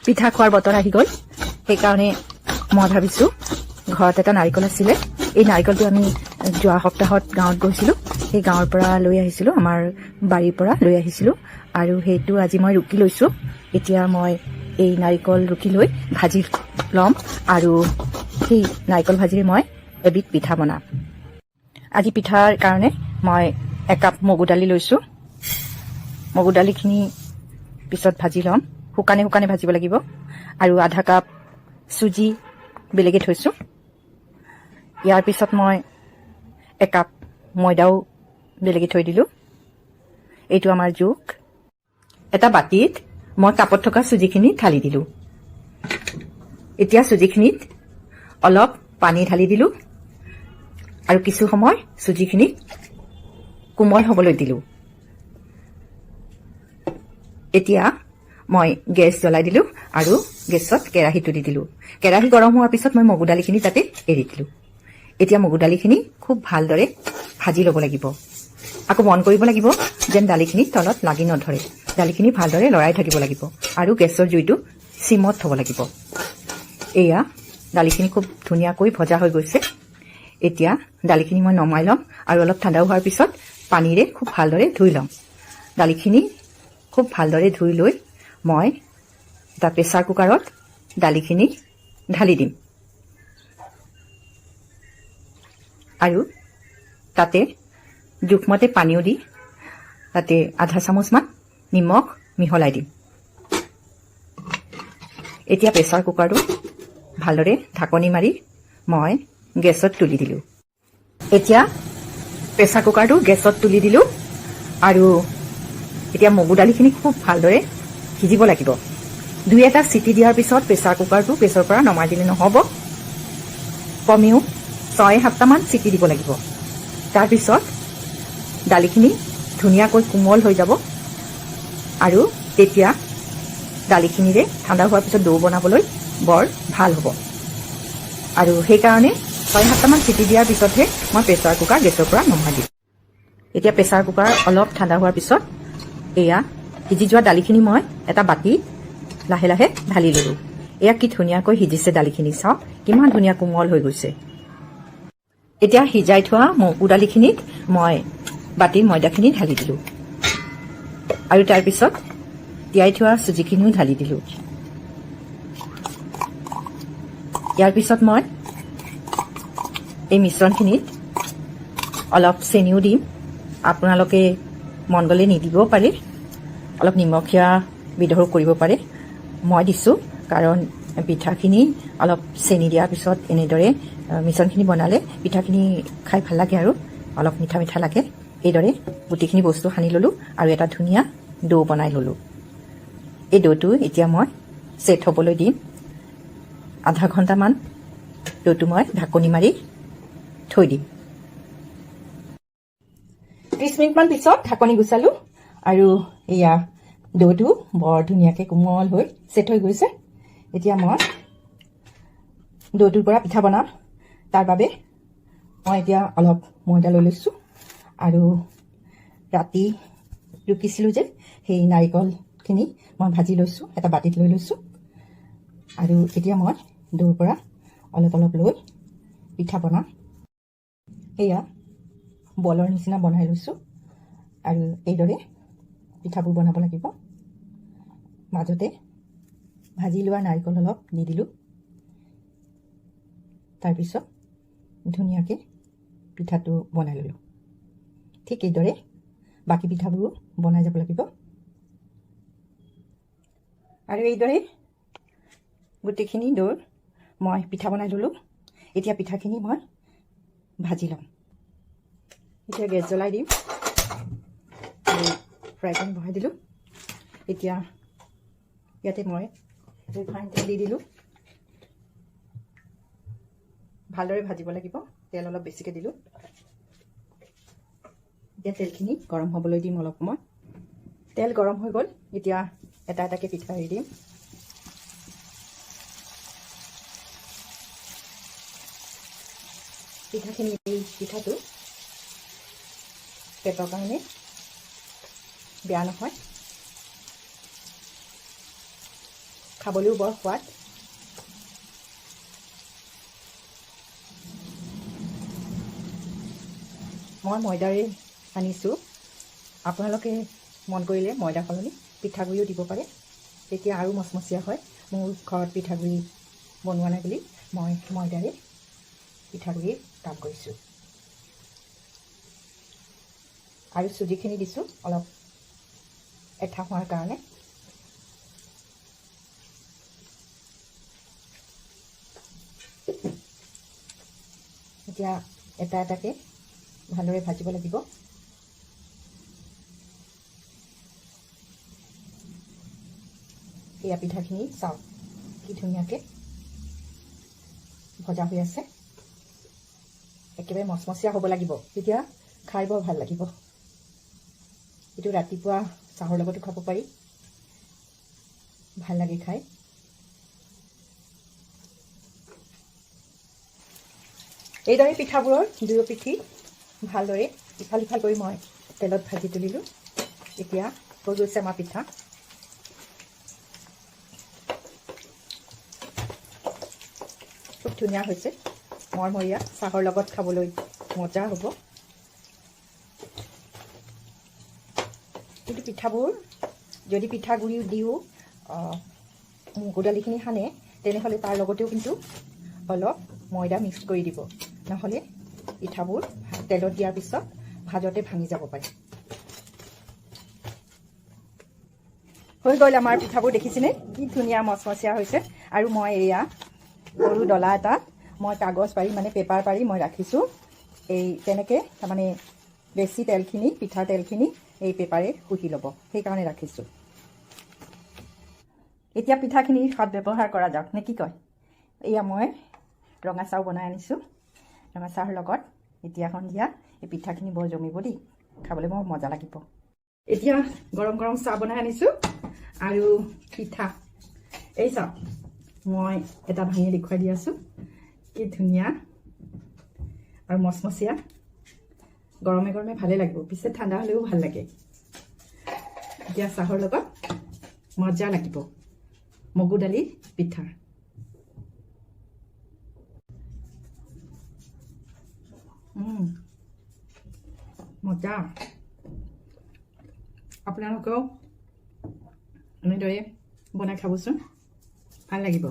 পিঠা খোৱাৰ বতৰ আহি গ'ল সেইকাৰণে মই ভাবিছোঁ ঘৰত এটা নাৰিকল আছিলে এই নাৰিকলটো আমি যোৱা সপ্তাহত গাঁৱত গৈছিলোঁ সেই গাঁৱৰ পৰা লৈ আহিছিলোঁ আমাৰ বাৰীৰ পৰা লৈ আহিছিলোঁ আৰু সেইটো আজি মই ৰুকি লৈছোঁ এতিয়া মই এই নাৰিকল ৰুকি লৈ ভাজি ল'ম আৰু সেই নাৰিকল ভাজিৰে মই এবিধ পিঠা বনাম আজি পিঠাৰ কাৰণে মই একাপ মগু দালি লৈছোঁ মগু দালিখিনি পিছত ভাজি ল'ম শুকানে শুকানে ভাজিব লাগিব আৰু আধা কাপ চুজি বেলেগে থৈছোঁ ইয়াৰ পিছত মই একাপ ময়দাও বেলেগে থৈ দিলোঁ এইটো আমাৰ জোখ এটা বাটিত মই কাপত থকা চুজিখিনি ঢালি দিলোঁ এতিয়া চুজিখিনিত অলপ পানী ঢালি দিলোঁ আৰু কিছু সময় চুজিখিনি কোমল হ'বলৈ দিলোঁ এতিয়া মই গেছ জ্বলাই দিলোঁ আৰু গেছত কেৰাহীটো দি দিলোঁ কেৰাহী গৰম হোৱাৰ পিছত মই মগু দালিখিনি তাতে এৰি দিলোঁ এতিয়া মগু দালিখিনি খুব ভালদৰে ভাজি ল'ব লাগিব আকৌ মন কৰিব লাগিব যেন দালিখিনি তলত লাগি নধৰে দালিখিনি ভালদৰে লৰাই থাকিব লাগিব আৰু গেছৰ জুইটো চিমত থ'ব লাগিব এয়া দালিখিনি খুব ধুনীয়াকৈ ভজা হৈ গৈছে এতিয়া দালিখিনি মই নমাই ল'ম আৰু অলপ ঠাণ্ডা হোৱাৰ পিছত পানীৰে খুব ভালদৰে ধুই ল'ম দালিখিনি খুব ভালদৰে ধুই লৈ মই এটা প্ৰেছাৰ কুকাৰত দালিখিনি ঢালি দিম আৰু তাতে জোখমতে পানীও দি তাতে আধা চামুচমান নিমখ মিহলাই দিম এতিয়া প্ৰেছাৰ কুকাৰটো ভালদৰে ঢাকনি মাৰি মই গেছত তুলি দিলোঁ এতিয়া প্ৰেছাৰ কুকাৰটো গেছত তুলি দিলোঁ আৰু এতিয়া মগু দালিখিনি খুব ভালদৰে সিজিব লাগিব দুই এটা চিটি দিয়াৰ পিছত প্ৰেছাৰ কুকাৰটো প্ৰেছৰ পৰা নমাই দিলে নহ'ব কমেও 6-7টামান চিটি দিব লাগিব তাৰপিছত দালিখিনি ধুনীয়াকৈ কোমল হৈ যাব আৰু তেতিয়া দালিখিনিৰে ঠাণ্ডা হোৱাৰ পিছত দৌ বনাবলৈ বৰ ভাল হ'ব আৰু সেইকাৰণে 6-7টামান চিটি দিয়াৰ পিছতহে মই প্ৰেছাৰ কুকাৰ গেছৰ পৰা নমাই দিম এতিয়া প্ৰেছাৰ কুকাৰ অলপ ঠাণ্ডা হোৱাৰ পিছত এয়া সিজি যোৱা দালিখিনি মই এটা বাতি লাহে লাহে ঢালি ল'লোঁ এয়া কি ধুনীয়াকৈ সিজিছে দালিখিনি চাওক কিমান ধুনীয়া কোমল হৈ গৈছে এতিয়া সিজাই থোৱা মগু দালিখিনিত মই বাতিৰ ময়দাখিনি ঢালি দিলোঁ আৰু তাৰপিছত তিয়াই থোৱা চুজিখিনিও ঢালি দিলোঁ ইয়াৰ পিছত মই এই মিশ্ৰণখিনিত অলপ চেনিও দিম আপোনালোকে মন গ'লে নিদিবও পাৰে অলপ নিমখীয়া বিধৰো কৰিব পাৰে মই দিছোঁ কাৰণ পিঠাখিনি অলপ চেনি দিয়াৰ পিছত এনেদৰে মিশ্ৰণখিনি বনালে পিঠাখিনি খাই ভাল লাগে আৰু অলপ মিঠা মিঠা লাগে এইদৰে গোটেইখিনি বস্তু সানি ল'লোঁ আৰু এটা ধুনীয়া দৌ বনাই ল'লোঁ এই দৌটো এতিয়া মই ছেট হ'বলৈ দিম আধা ঘণ্টামান দৌটো মই ঢাকনি মাৰি থৈ দিম 30 মিনিটমান পিছত ঢাকনি গুচালোঁ আৰু এয়া দৌটো বৰ ধুনীয়াকৈ কোমল হৈ ছেট হৈ গৈছে এতিয়া মই দৌটোৰ পৰা পিঠা বনাম তাৰ বাবে মই এতিয়া অলপ ময়দা লৈ লৈছোঁ আৰু ৰাতি ৰুকিছিলোঁ যে সেই নাৰিকলখিনি মই ভাজি লৈছোঁ এটা বাতিত লৈ লৈছোঁ আৰু এতিয়া মই দৌৰ পৰা অলপ অলপ লৈ পিঠা বনাম এয়া বলৰ নিচিনা বনাই লৈছোঁ আৰু এইদৰে পিঠাবোৰ বনাব লাগিব মাজতে ভাজি লোৱা নাৰিকল অলপ দি দিলোঁ তাৰপিছত ধুনীয়াকৈ পিঠাটো বনাই ল'লোঁ ঠিক এইদৰে বাকী পিঠাবোৰো বনাই যাব লাগিব আৰু এইদৰে গোটেইখিনি দৌৰ মই পিঠা বনাই ল'লোঁ এতিয়া পিঠাখিনি মই ভাজি ল'ম এতিয়া গেছ জ্বলাই দিম আৰু ফ্ৰাই পেন বহাই দিলোঁ এতিয়া ইয়াতে মই ৰিফাইন তেল দি দিলোঁ ভালদৰে ভাজিব লাগিব তেল অলপ বেছিকৈ দিলোঁ এতিয়া তেলখিনি গৰম হ'বলৈ দিম অলপ সময় তেল গৰম হৈ গ'ল এতিয়া এটা এটাকৈ পিঠা এৰি দিম পিঠাখিনি এই পিঠাটো পেটৰ কাৰণে বেয়া নহয় খাবলৈও বৰ সোৱাদ। মই ময়দাৰে আনিছোঁ। আপোনালোকে মন কৰিলে ময়দা সলনি পিঠাগুড়িও দিব পাৰে, তেতিয়া আৰু মচমচীয়া হয়। মোৰ ঘৰত পিঠাগুড়ি বনোৱা নাই বুলি মই ময়দাৰে পিঠাগুড়িৰ কাম কৰিছোঁ। আৰু চুজিখিনি দিছোঁ অলপ এঠা হোৱাৰ কাৰণে। এতিয়া এটা এটাকৈ ভালদৰে ভাজিব লাগিব। এয়া পিঠাখিনি চাওক কি ধুনীয়াকৈ ভজা হৈ আছে। একেবাৰে মচমচীয়া হ'ব লাগিব, তেতিয়া খাই বৰ ভাল লাগিব। এইটো ৰাতিপুৱা চাহৰ লগতো খাব পাৰি, ভাল লাগে খাই। এইদৰে পিঠাবোৰৰ দুয়ো পিঠি ভালদৰে ইফাল সিফাল কৰি মই তেলত ভাজি তুলিলোঁ। এতিয়া হৈ গৈছে আমাৰ পিঠা। খুব ধুনীয়া হৈছে, মৰমৰীয়া, চাহৰ লগত খাবলৈ মজা হ'ব। কিন্তু পিঠাবোৰ যদি পিঠাগুড়ি দিও মগু দালিখিনি সানে, তেনেহ'লে তাৰ লগতেও কিন্তু অলপ ময়দা মিক্স কৰি দিব, নহ'লে পিঠাবোৰ তেলত দিয়াৰ পিছত ভাজতে ভাঙি যাব পাৰে। হৈ গ'ল আমাৰ পিঠাবোৰ, দেখিছেনে কি ধুনীয়া মচমচীয়া হৈছে। আৰু মই এয়া সৰু ডলা এটাত মই কাগজ পাৰি মানে পেপাৰ পাৰি মই ৰাখিছোঁ। এই তেনেকৈ তাৰমানে বেছি তেলখিনি, পিঠাৰ তেলখিনি এই পেপাৰে শুহি ল'ব, সেইকাৰণে ৰাখিছোঁ। এতিয়া পিঠাখিনিৰ সৎ ব্যৱহাৰ কৰা যাওক নে কি কয়। এয়া মই ৰঙা চাহ বনাই আনিছোঁ। ৰঙা চাহৰ লগত এতিয়া সন্ধিয়া এই পিঠাখিনি বৰ জমিব দেই, খাবলৈ বৰ মজা লাগিব। এতিয়া গৰম গৰম চাহ বনাই আনিছোঁ আৰু পিঠা। এই চাওক মই এটা ভাঙি দেখুৱাই দি আছোঁ, কি ধুনীয়া আৰু মচমচীয়া। গৰমে গৰমে ভালে লাগিব, পিছে ঠাণ্ডা হ'লেও ভাল লাগে। এতিয়া চাহৰ লগত মজা লাগিব মগু দালি পিঠা। মজা। আপোনালোকেও এনেদৰে বনাই খাবচোন, ভাল লাগিব।